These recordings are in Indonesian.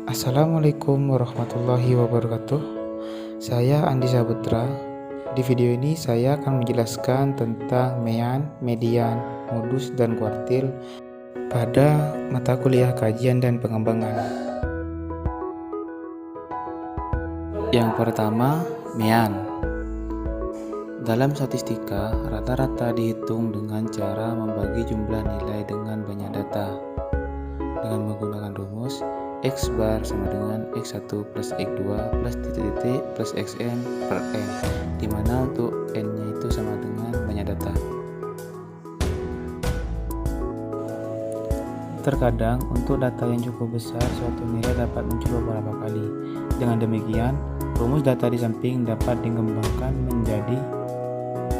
Assalamualaikum warahmatullahi wabarakatuh. Saya Andi Saputra. Di video ini saya akan menjelaskan tentang mean, median, modus, dan kuartil pada mata kuliah kajian dan pengembangan. Yang pertama, mean. Dalam statistika, rata-rata dihitung dengan cara membagi jumlah nilai dengan banyak data dengan menggunakan rumus X bar sama dengan X1 plus X2 plus titik-titik plus Xn per N, dimana untuk N nya itu sama dengan banyak data. Terkadang untuk data yang cukup besar, suatu nilai dapat muncul beberapa kali. Dengan demikian, rumus data di samping dapat dikembangkan menjadi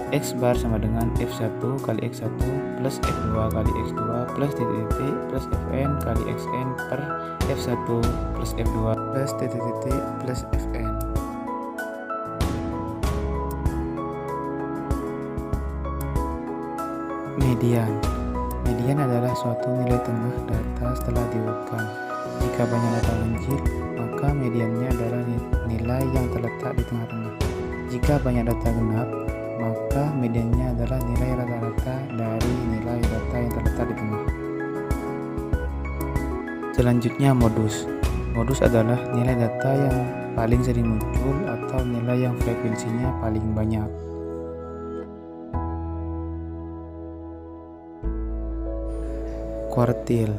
X bar sama dengan F1 kali X1 plus F2 kali X2 plus titik-titik plus Fn kali Xn per F1 plus F2 plus titik-titik plus Fn. Median. Median adalah suatu nilai tengah data setelah diurutkan. Jika banyak data ganjil, maka mediannya adalah nilai yang terletak di tengah-tengah. Jika banyak data genap, maka mediannya adalah nilai rata-rata dari nilai data yang terletak di tengah. Selanjutnya, modus. Modus adalah nilai data yang paling sering muncul atau nilai yang frekuensinya paling banyak. Kuartil.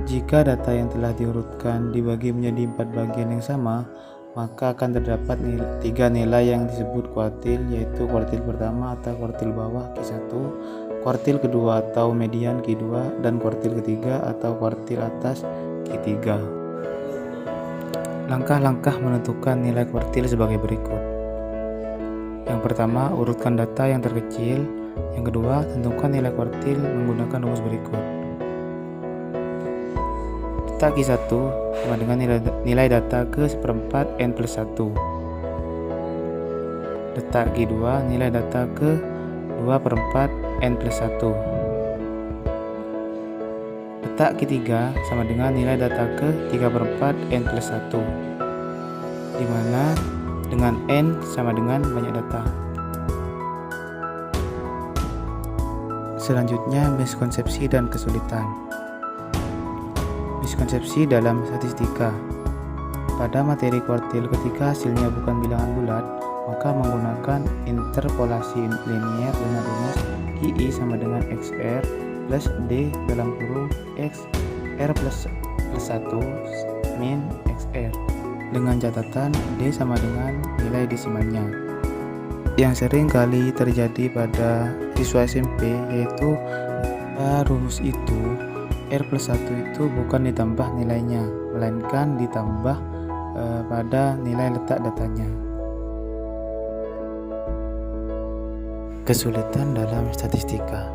Jika data yang telah diurutkan dibagi menjadi 4 bagian yang sama, maka akan terdapat tiga nilai yang disebut kuartil, yaitu kuartil pertama atau kuartil bawah Q1, kuartil kedua atau median Q2, dan kuartil ketiga atau kuartil atas Q3. Langkah-langkah menentukan nilai kuartil sebagai berikut. Yang pertama, urutkan data yang terkecil. Yang kedua, tentukan nilai kuartil menggunakan rumus berikut. Letak Q1 sama dengan nilai data ke seperempat N plus 1. Letak Q2 nilai data ke 2 per 4 N plus 1. Letak Q3 sama dengan nilai data ke 3 per 4 N plus 1, dimana dengan N sama dengan banyak data. Selanjutnya, miskonsepsi dan kesulitan. Miskonsepsi dalam statistika. Pada materi kuartil, ketika hasilnya bukan bilangan bulat, maka menggunakan interpolasi linier dengan rumus QI sama dengan XR plus D dalam kurung XR plus 1 min XR, dengan catatan D sama dengan nilai desimalnya. Yang sering kali terjadi pada siswa SMP yaitu rumus itu R plus 1 itu bukan ditambah nilainya, melainkan ditambah pada nilai letak datanya. Kesulitan dalam statistika.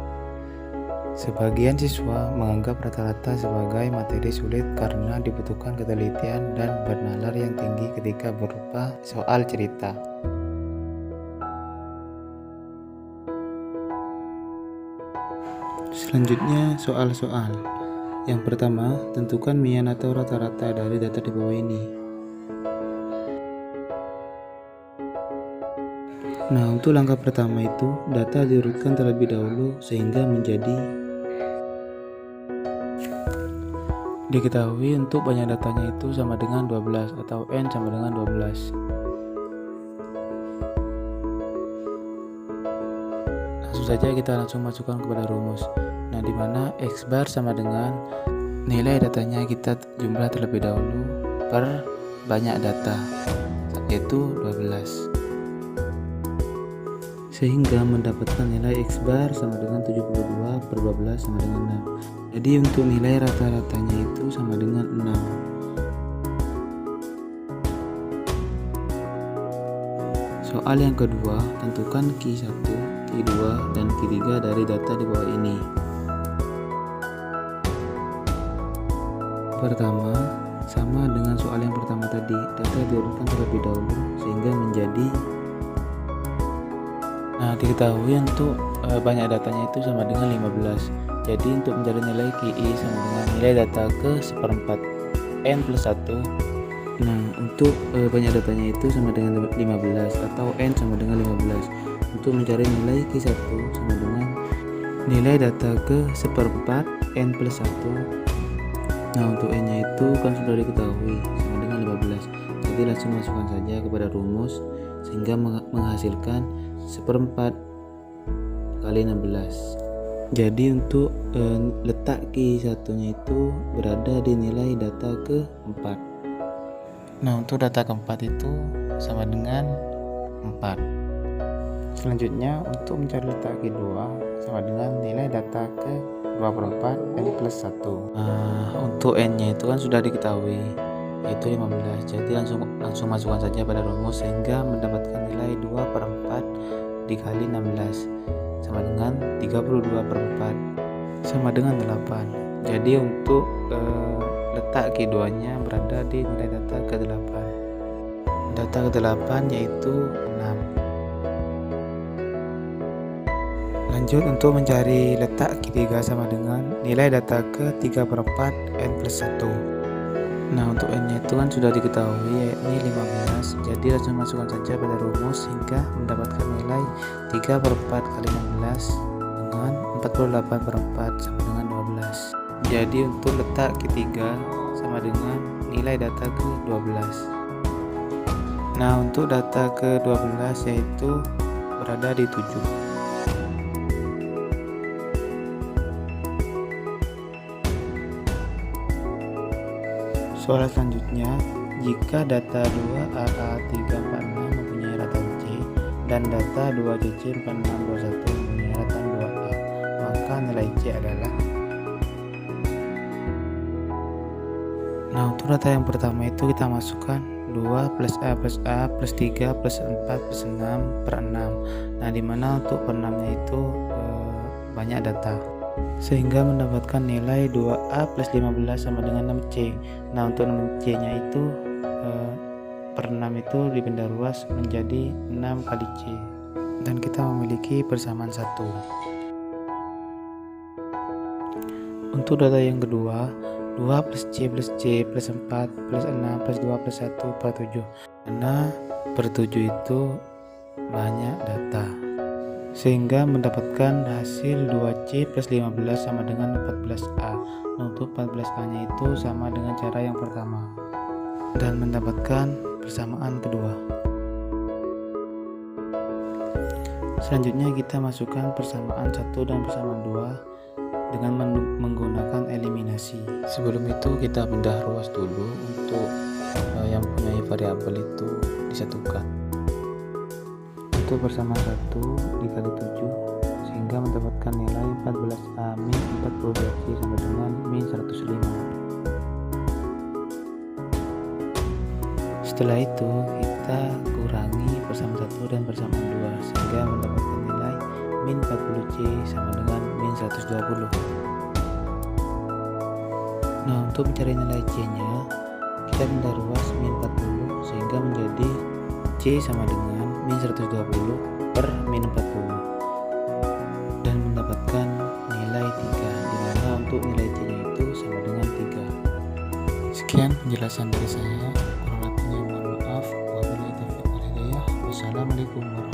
Sebagian siswa menganggap rata-rata sebagai materi sulit karena dibutuhkan ketelitian dan bernalar yang tinggi ketika berupa soal cerita. Selanjutnya, soal-soal. Yang pertama, tentukan mean atau rata-rata dari data di bawah ini. Nah, untuk langkah pertama itu, data diurutkan terlebih dahulu sehingga menjadi diketahui untuk banyak datanya itu sama dengan 12 atau N sama dengan 12. Langsung saja kita langsung masukkan kepada rumus. Nah, di mana X bar sama dengan nilai datanya kita jumlah terlebih dahulu per banyak data, yaitu 12, sehingga mendapatkan nilai X bar sama dengan 72 per 12 sama dengan 6. Jadi untuk nilai rata-ratanya itu sama dengan 6. Soal yang kedua, tentukan Q1, Q2, dan Q3 dari data di bawah ini. Pertama, sama dengan soal yang pertama tadi, data diurutkan terlebih dahulu sehingga menjadi. Nah, Nah, diketahui untuk banyak datanya itu sama dengan 15. Jadi untuk mencari nilai KI sama dengan nilai data ke seperempat N plus 1. Nah, untuk banyak datanya itu sama dengan 15 atau N sama dengan 15. Untuk mencari nilai Q1 sama dengan nilai data ke seperempat N plus 1. Nah, untuk N nya itu kan sudah diketahui sama dengan 15. Jadi langsung masukkan saja kepada rumus sehingga menghasilkan seperempat kali 16. Jadi untuk letak Q1 nya itu berada di nilai data ke 4. Nah, untuk data keempat itu sama dengan 4. Selanjutnya untuk mencari letak Q2 sama dengan nilai data ke 2/4 N plus 1. Untuk N nya itu kan sudah diketahui yaitu 15. Jadi langsung masukkan saja pada rumus sehingga mendapatkan nilai 2/4 dikali 16 sama dengan 32/4 sama dengan 8. Jadi untuk letak Q2 nya berada di nilai data ke-8. Data ke-8 yaitu 6. Lanjut untuk mencari letak Q3 sama dengan nilai data ke-3/4 N plus 1. Nah, untuk N nya itu kan sudah diketahui yakni 15. Jadi langsung masukkan saja pada rumus hingga mendapatkan nilai 3/4 kali 16 dengan 48/4 sama dengan 12. Jadi untuk letak Q3 sama dengan nilai data ke-12. Nah, untuk data ke-12 yaitu berada di 7. Soal selanjutnya, jika data 2AA346 mempunyai ratan C dan data 2CC4621 mempunyai ratan 2A, maka nilai C adalah. Nah, untuk data yang pertama itu kita masukkan 2 plus A plus A plus 3 plus 4 plus 6 per 6. Nah, dimana untuk per 6 nya itu banyak data sehingga mendapatkan nilai 2A plus 15 sama dengan 6C. Nah, untuk 6C nya itu per 6 itu dipindah ruas menjadi 6 kali C dan kita memiliki persamaan 1. Untuk data yang kedua, 2 plus C plus C plus 4 plus 6 plus 2 plus 1 per 7. Karena per 7 itu banyak data sehingga mendapatkan hasil 2C plus 15 sama dengan 14A. Nah, untuk 14A nya itu sama dengan cara yang pertama dan mendapatkan persamaan kedua. Selanjutnya kita masukkan persamaan 1 dan persamaan 2 dengan menggunakan eliminasi. Sebelum itu kita pindah ruas dulu untuk yang mempunyai variabel itu disatukan. Untuk persamaan 1 dikali 7 sehingga mendapatkan nilai 14A min 42C sama dengan min 105. Setelah itu kita kurangi persamaan 1 dan persamaan 2 sehingga mendapatkan nilai min 40C sama dengan min 120. Nah, untuk mencari nilai C nya kita pindah ruas min 40 sehingga menjadi C sama dengan min 120 per min 40 dan mendapatkan nilai 3, dimana untuk nilai C nya itu sama dengan 3. Sekian penjelasan dari saya, kurang lebihnya mohon maaf. Wabillahi taufiq wal hidayah. Wassalamualaikum warahmatullahi wabarakatuh.